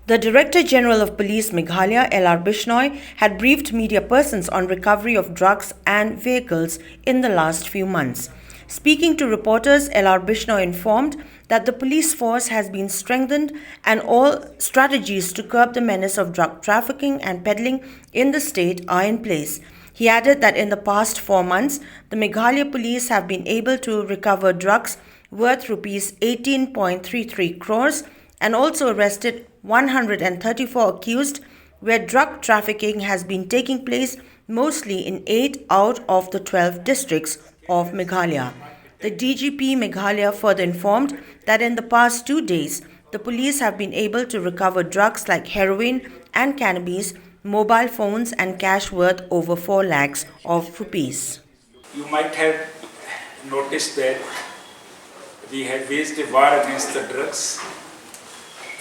The Director General of Police Meghalaya, R Bishnoi, had briefed media persons on recovery of drugs and vehicles in the last few months. Speaking to reporters, R Bishnoi informed that the police force has been strengthened and all strategies to curb the menace of drug trafficking and peddling in the state are in place. He added that in the past 4 months, the Meghalaya police have been able to recover drugs worth rupees 18.33 crores and also arrested 134 accused, where drug trafficking has been taking place mostly in 8 out of the 12 districts of Meghalaya. The DGP Meghalaya further informed that in the past 2 days, the police have been able to recover drugs like heroin and cannabis, mobile phones and cash worth over 4 lakhs of rupees. You might have noticed that we have waged a war against the drugs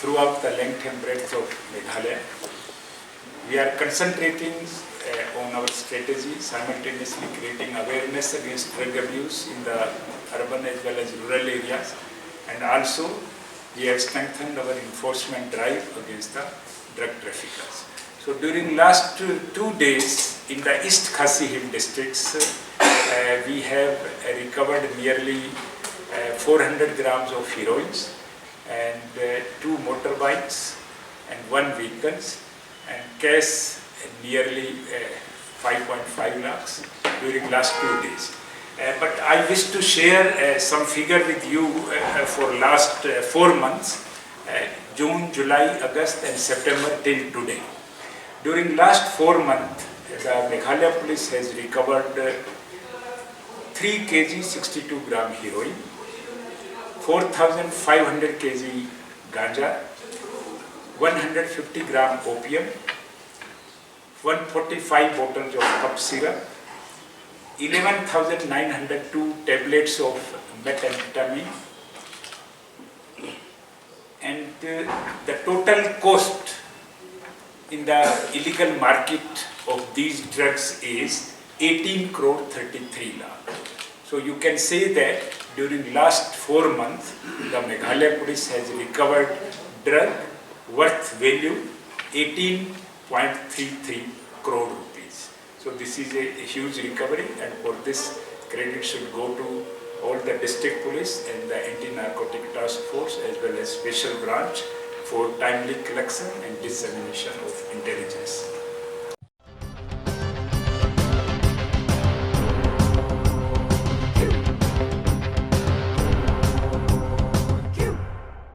throughout the length and breadth of Meghalaya. We are concentrating on our strategy, simultaneously creating awareness against drug abuse in the urban as well as rural areas, and also we have strengthened our enforcement drive against the drug traffickers. So during last 2 days in the East Khasi Hill districts, we have recovered nearly 400 grams of heroins and 2 motorbikes and 1 vehicle and cash nearly 5.5 lakhs during last 2 days. But I wish to share some figure with you for last 4 months, June, July, August and September till today. During last 4 months, the Meghalaya police has recovered 3 kg 62 gram heroin, 4,500 kg ganja, 150 gram opium, 145 bottles of cough syrup, 11,902 tablets of methamphetamine, and the total cost in the illegal market of these drugs is 18 crore 33 lakh. So you can say that during last 4 months, the Meghalaya police has recovered drug worth value 18.33 crore rupees. So this is a huge recovery, and for this credit should go to all the district police and the anti-narcotic task force as well as special branch for timely collection and dissemination of intelligence.